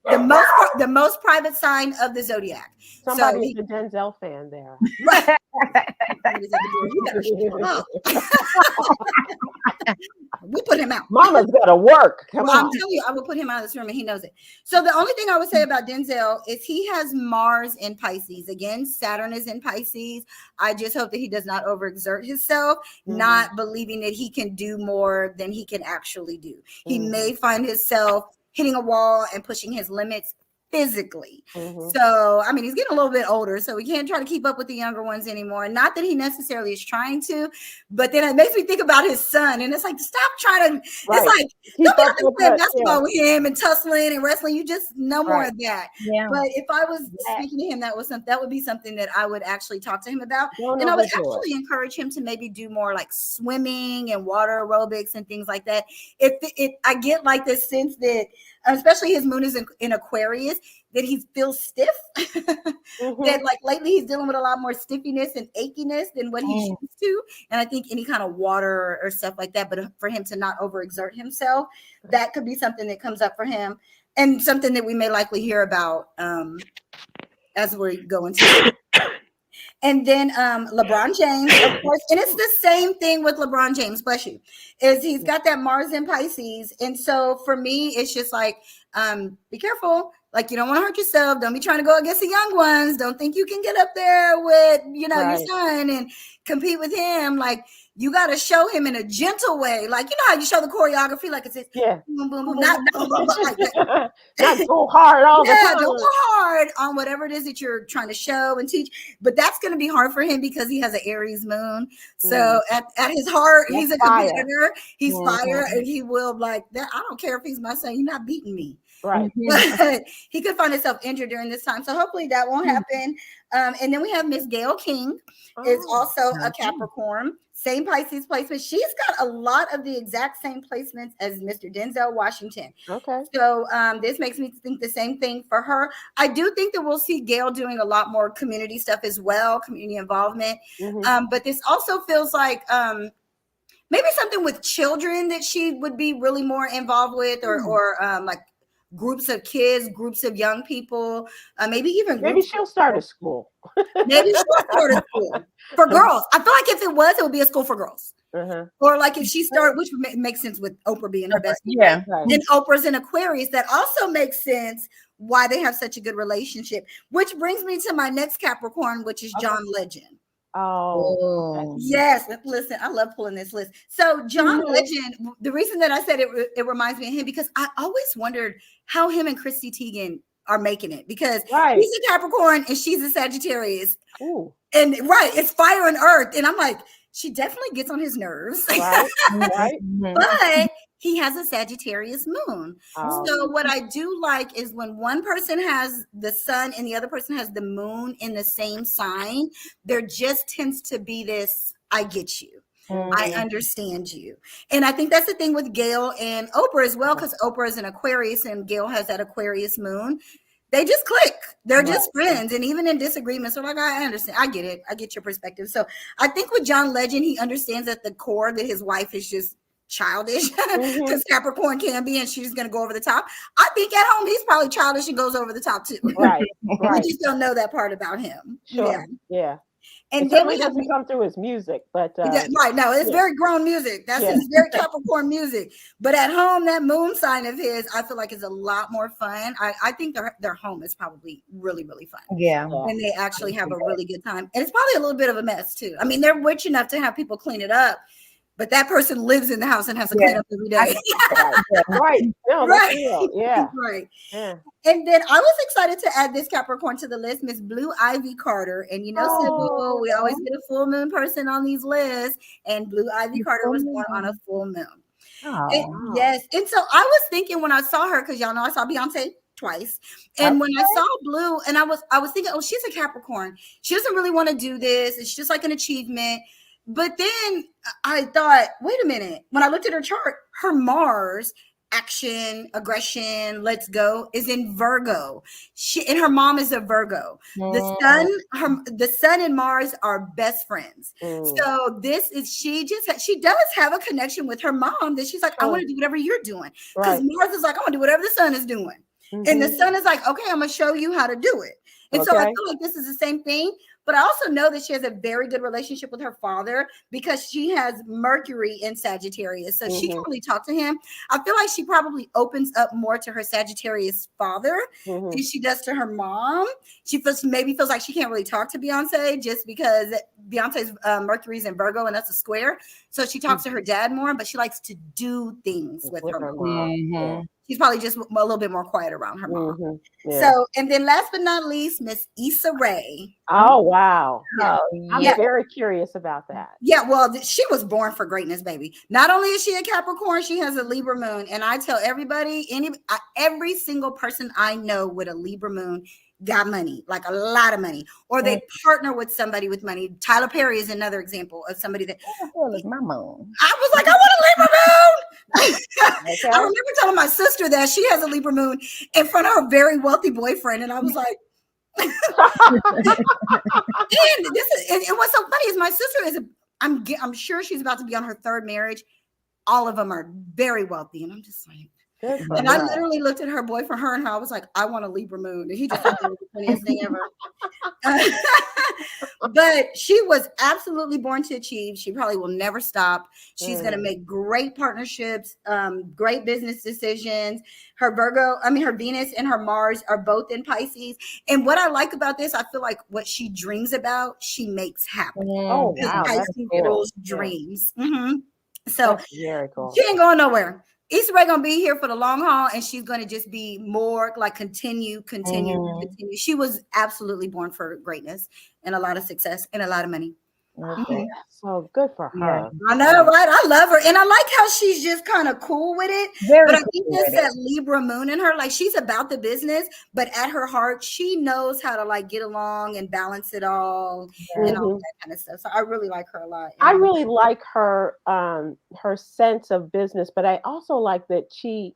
the most private sign of the zodiac. Somebody's a Denzel fan there. Right. You better shut up. We'll put him out. Mama's gotta work. Come on. I'm telling you, I will put him out of this room, and he knows it. So the only thing I would say about Denzel is he has Mars in Pisces. Again, Saturn is in Pisces. I just hope that he does not overexert himself, not believing that he can do more than he can actually do. He may find himself hitting a wall and pushing his limits physically. So, I mean, he's getting a little bit older, so we can't try to keep up with the younger ones anymore. Not that he necessarily is trying to, but then it makes me think about his son, and it's like, stop trying to, it's like, don't be out there playing basketball with him and tussling and wrestling. You just no more of that. But if I was speaking to him, that would be something that I would actually talk to him about. And I would actually encourage him to maybe do more like swimming and water aerobics and things like that. I get like this sense that, especially his moon is in Aquarius, that he feels stiff. That like lately he's dealing with a lot more stiffiness and achiness than what he's used to. And I think any kind of water or stuff like that, but for him to not overexert himself, that could be something that comes up for him, and something that we may likely hear about as we go into. And then LeBron James, of course, and it's the same thing with LeBron James, bless you, is he's got that Mars in Pisces. And so for me, it's just like, be careful. Like, you don't want to hurt yourself. Don't be trying to go against the young ones. Don't think you can get up there with, your son and compete with him. Like, you got to show him in a gentle way. Like, you know how you show the choreography? Like it's boom, boom, boom. Not boom, boom, boom, like that. Not go hard all the time. Don't go hard on whatever it is that you're trying to show and teach. But that's going to be hard for him because he has an Aries moon. So at his heart, he's a competitor. He's fire, and he will like that. I don't care if he's my son. You're not beating me. Right. But he could find himself injured during this time. So hopefully that won't happen. And then we have Miss Gayle King, is also a Capricorn. Same Pisces placement. She's got a lot of the exact same placements as Mr. Denzel Washington. Okay. So this makes me think the same thing for her. I do think that we'll see Gayle doing a lot more community stuff as well, community involvement. But this also feels like maybe something with children that she would be really more involved with, or like groups of kids, groups of young people, maybe she'll start a school. Maybe she'll start a school for girls. I feel like if it would be a school for girls. Or like if she started, which would make sense with Oprah being her best friend. Then Oprah's in Aquarius. That also makes sense why they have such a good relationship. Which brings me to my next Capricorn, which is John Legend. Oh, yes. Listen, I love pulling this list. So John Legend, the reason that I said it reminds me of him, because I always wondered how him and Chrissy Teigen are making it, because he's a Capricorn and she's a Sagittarius. Ooh. And it's fire and earth. And I'm like, she definitely gets on his nerves. But he has a Sagittarius moon. So what I do like is when one person has the sun and the other person has the moon in the same sign, there just tends to be this, I get you. I understand you. And I think that's the thing with Gayle and Oprah as well, because Oprah is an Aquarius and Gayle has that Aquarius moon. They just click. They're just friends. And even in disagreements, they're like, I understand. I get it. I get your perspective. So I think with John Legend, he understands at the core that his wife is just childish, because Capricorn can be, and she's going to go over the top. I think at home, he's probably childish and goes over the top too. Right. We just don't know that part about him. Yeah. And then he doesn't come through his music, but no, it's very grown music. It's very Capricorn music. But at home, that moon sign of his, I feel like is a lot more fun. I think their home is probably really, really fun. And they actually have a really good time. And it's probably a little bit of a mess too. I mean, they're rich enough to have people clean it up, but that person lives in the house and has to clean up every day. Right. No, that's real. Yeah. Right. Yeah. And then I was excited to add this Capricorn to the list, Miss Blue Ivy Carter. And Sybil, we always get a full moon person on these lists. And Blue Ivy Carter was born on a full moon. Yes. And so I was thinking when I saw her, because y'all know I saw Beyonce twice. And when I saw Blue, and I was thinking, oh, she's a Capricorn. She doesn't really want to do this. It's just like an achievement. But then I thought, wait a minute. When I looked at her chart, her Mars, action, aggression, let's go, is in Virgo. And her mom is a Virgo. The sun and Mars are best friends. So she does have a connection with her mom that she's like, I want to do whatever you're doing. Because Mars is like, I want to do whatever the sun is doing. And the son is like, okay, I'm gonna show you how to do it. And so I feel like this is the same thing. But I also know that she has a very good relationship with her father because she has Mercury in Sagittarius. So she can really talk to him. I feel like she probably opens up more to her Sagittarius father than she does to her mom. She maybe feels like she can't really talk to Beyonce just because Beyonce's Mercury's in Virgo and that's a square. So she talks to her dad more, but she likes to do things with her mom. She's probably just a little bit more quiet around her mom. So, and then last but not least, Miss Issa Rae. Oh, wow. Oh, I'm very curious about that. Yeah, well, she was born for greatness, baby. Not only is she a Capricorn, she has a Libra moon. And I tell everybody, every single person I know with a Libra moon got money, like a lot of money, or they partner with somebody with money. Tyler Perry is another example of somebody that is my moon. I was like, I want a Libra moon. I remember telling my sister that she has a Libra moon in front of her very wealthy boyfriend, and I was like, and what's so funny is my sister is I'm sure she's about to be on her third marriage. All of them are very wealthy, and I'm just like. And I literally looked at her boyfriend, her and her. I was like, I want a Libra moon. And he just thought it was the funniest thing ever. But she was absolutely born to achieve. She probably will never stop. She's going to make great partnerships, great business decisions. Her Venus and her Mars are both in Pisces. And what I like about this, I feel like what she dreams about, she makes happen. Oh, wow. Pisces girls' dreams. So that's very cool. She ain't going nowhere. Issa Rae gonna be here for the long haul, and she's gonna just be more like continue. She was absolutely born for greatness and a lot of success and a lot of money. So good for her. I know, right? I love her, and I like how she's just kind of cool with it. But I think that's that Libra moon in her. Like she's about the business, but at her heart, she knows how to like get along and balance it all and all that kind of stuff. So I really like her a lot. I really like her her sense of business, but I also like that she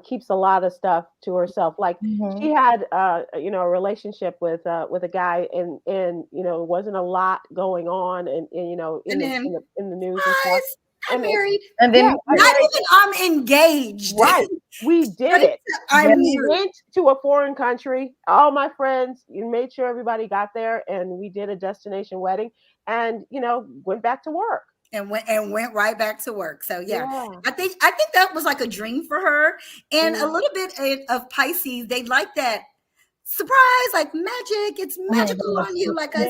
keeps a lot of stuff to herself. Like she had a relationship with a guy, and it wasn't a lot going on, and in the news and stuff. I'm married, and then not even I'm engaged. Right, we did it. We went to a foreign country. All my friends, you made sure everybody got there, and we did a destination wedding, and went back to work. And went right back to work. So I think that was like a dream for her. And a little bit of Pisces, they like that surprise, like magic. It's magical on you, like you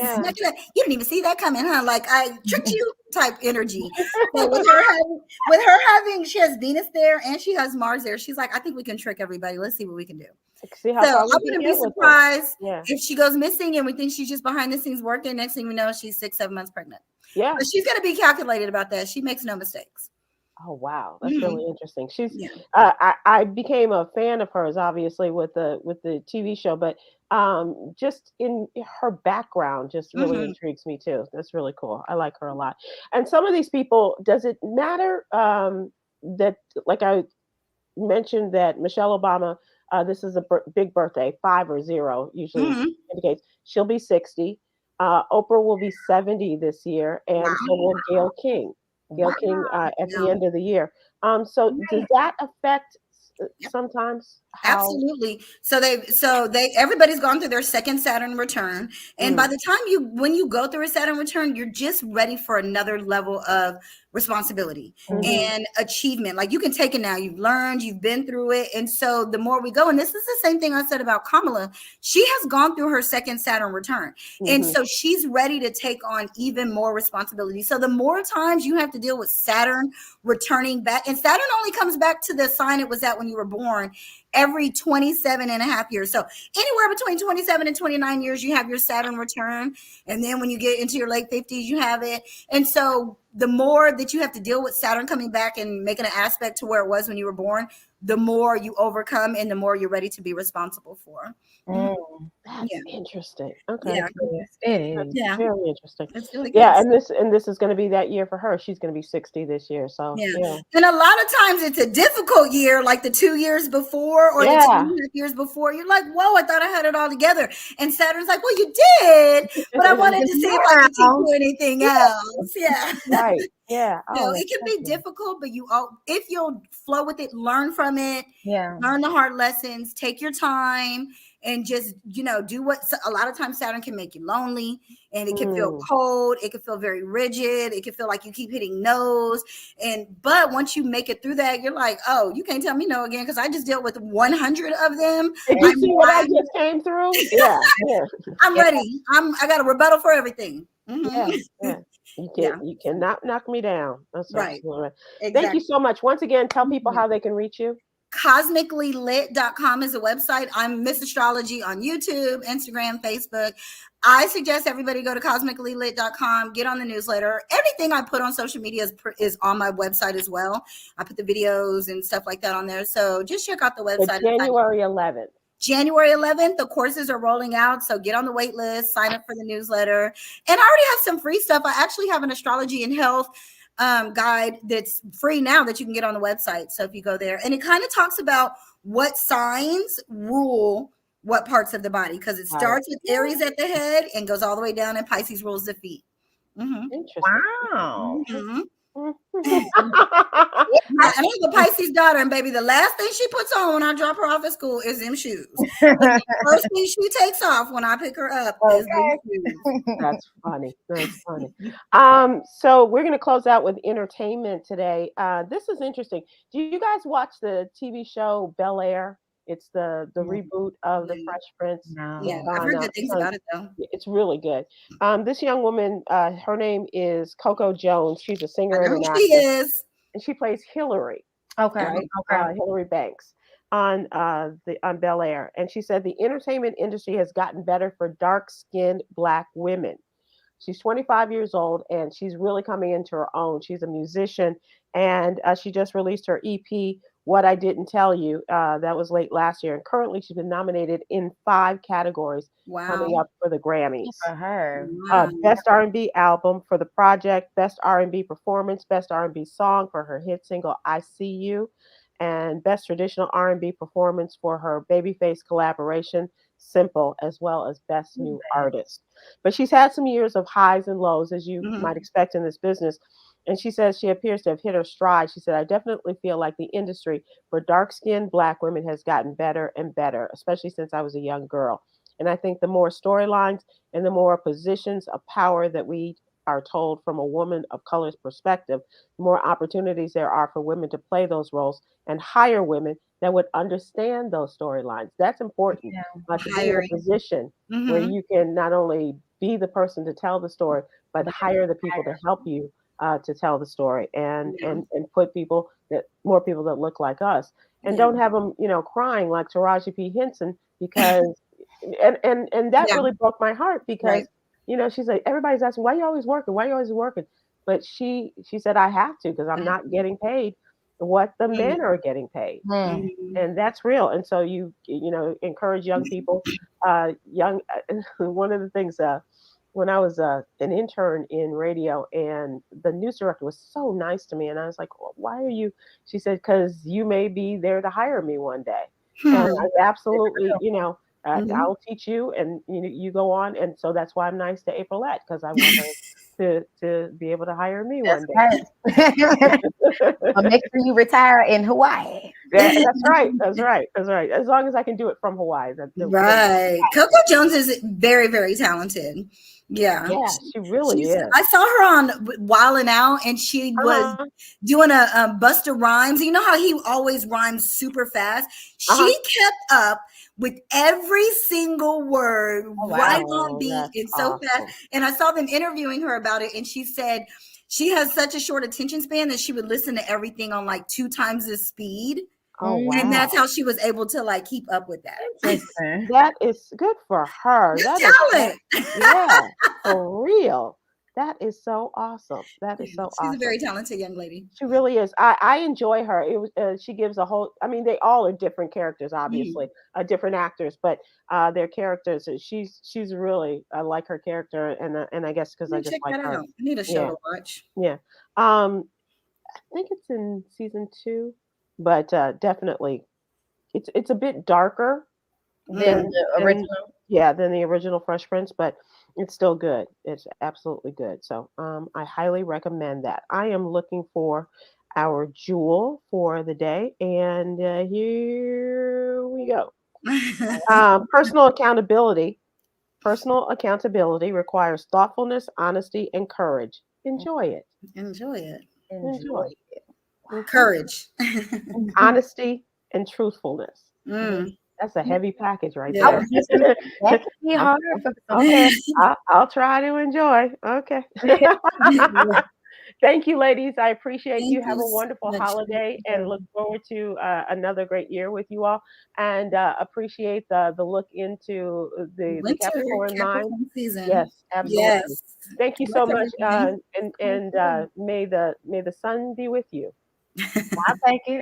didn't even see that coming, huh? Like I tricked you type energy. So with her having, she has Venus there and she has Mars there. She's like, I think we can trick everybody. Let's see what we can do. So I wouldn't be surprised if she goes missing and we think she's just behind the scenes working. Next thing we know, she's 6-7 months pregnant. Yeah, but she's going to be calculated about that. She makes no mistakes. Oh wow, that's really interesting. She's I became a fan of hers, obviously with the TV show, but just in her background just really intrigues me too. That's really cool. I like her a lot. And some of these people, does it matter that, like I mentioned, that Michelle Obama, this is a big birthday, 5 or 0 usually indicates she'll be 60. Oprah will be 70 this year, and so will Gayle King. Gayle King at the end of the year. So does that affect sometimes? Absolutely. So everybody's gone through their second Saturn return, and by the time when you go through a Saturn return, you're just ready for another level of responsibility and achievement. Like you can take it now. You've learned, you've been through it, and so the more we go, and this is the same thing I said about Kamala. She has gone through her second Saturn return, and so she's ready to take on even more responsibility. So the more times you have to deal with Saturn returning back, and Saturn only comes back to the sign it was at when you were born every 27 and a half years. So anywhere between 27 and 29 years, you have your Saturn return. And then when you get into your late 50s, you have it. And so the more that you have to deal with Saturn coming back and making an aspect to where it was when you were born, the more you overcome and the more you're ready to be responsible for. That's interesting. Okay. Yeah. Very interesting. Really and this is going to be that year for her. She's going to be 60 this year. So And a lot of times it's a difficult year, like the 2 years before or the 2.5 years before. You're like, whoa, I thought I had it all together. And Saturn's like, well, you did, but I wanted to see if I could teach you anything else. Yeah. Right. Yeah. Oh, It can be difficult, but if you'll flow with it, learn from it, learn the hard lessons, take your time, and just do what. A lot of times Saturn can make you lonely, and it can feel cold. It can feel very rigid. It can feel like you keep hitting no's. But once you make it through that, you're like, oh, you can't tell me no again, because I just dealt with 100 of them. Did you see what I just came through? Yeah. I'm ready. I got a rebuttal for everything. Yeah. You cannot knock me down. That's right. Exactly. Thank you so much. Once again, tell people how they can reach you. Cosmicallylit.com is a website. I'm Miss Astrology on YouTube, Instagram, Facebook. I suggest everybody go to cosmicallylit.com, get on the newsletter. Everything I put on social media is on my website as well. I put the videos and stuff like that on there. So just check out the website. January 11th. January 11th, the courses are rolling out. So get on the wait list, sign up for the newsletter. And I already have some free stuff. I actually have an astrology and health guide that's free now that you can get on the website. So if you go there, and it kind of talks about what signs rule what parts of the body, because it starts with Aries at the head and goes all the way down, and Pisces rules the feet. Interesting. Wow. I have a Pisces daughter, and baby, the last thing she puts on when I drop her off at school is them shoes. The first thing she takes off when I pick her up is them shoes. That's funny. That's funny. So we're going to close out with entertainment today. This is interesting. Do you guys watch the TV show Bel Air? It's the reboot of The Fresh Prince. No. Yeah, I've heard good things about it though. It's really good. This young woman, her name is Coco Jones. She's a singer and an actress. She is. And she plays Hillary. Okay. Right? Okay. Hillary Banks on Bel Air. And she said the entertainment industry has gotten better for dark-skinned Black women. She's 25 years old, and she's really coming into her own. She's a musician, and she just released her EP, What I Didn't Tell You. That was late last year. And currently, she's been nominated in 5 categories coming up for the Grammys. For her. Best R&B album for The Project, Best R&B performance, Best R&B song for her hit single, I See You, and Best Traditional R&B performance for her Babyface collaboration, Simple, as well as Best New Artist. But she's had some years of highs and lows, as you might expect in this business. And she says she appears to have hit her stride. She said, I definitely feel like the industry for dark-skinned Black women has gotten better and better, especially since I was a young girl. And I think the more storylines and the more positions of power that we are told from a woman of color's perspective, the more opportunities there are for women to play those roles and hire women that would understand those storylines. That's important. To be in a position where you can not only be the person to tell the story, but hire the people to help you to tell the story, and put more people that look like us, and don't have them, crying like Taraji P. Henson, because and that really broke my heart, because she's like, everybody's asking, why are you always working? Why are you always working? But she said, I have to, because I'm not getting paid what the men are getting paid, and that's real. And so you encourage young people, one of the things. When I was an intern in radio, and the news director was so nice to me, and I was like, well, why are you? She said, because you may be there to hire me one day. And I absolutely, I'll teach you, and you go on. And so that's why I'm nice to Aprylete, because I want her to be able to hire me one day. Well, make sure you retire in Hawaii. That's right. As long as I can do it from Hawaii. Right. Coco Jones is very, very talented. Yeah, she really is. I saw her on Wildin' Out, and she was doing a Busta Rhymes. You know how he always rhymes super fast? She kept up with every single word right on beat and so fast. And I saw them interviewing her about it, and she said she has such a short attention span that she would listen to everything on like 2 times the speed. Oh, wow. And that's how she was able to keep up with that. That is good for her. That talent. For real. That is so awesome. She's a very talented young lady. She really is. I enjoy her. It was she gives a whole. I mean, they all are different characters, obviously, different actors, but their characters. She's really. I like her character, and I guess because I just like her. I need a show to watch. Yeah. I think it's in season 2. But definitely, it's a bit darker than the original. Than the original Fresh Prince, but It's still good. It's absolutely good. So I highly recommend that. I am looking for our jewel for the day, and here we go. Personal accountability. Personal accountability requires thoughtfulness, honesty, and courage. Enjoy it. Enjoy it. Enjoy. Enjoy it. Mhm. Courage. Honesty and truthfulness. Mm, That's a heavy package right I yeah. there. was just gonna say, that could be I'm- hard for some okay, I'll try to enjoy. Okay. Thank you, ladies. I appreciate Thank you. Have you a so wonderful much. holiday and look forward to another great year with you all. And appreciate the look into the Winter Capricorn mind. Capricorn season. Yes, absolutely. Yes. Thank you so What's much. everything? And may the sun be with you. I thank you.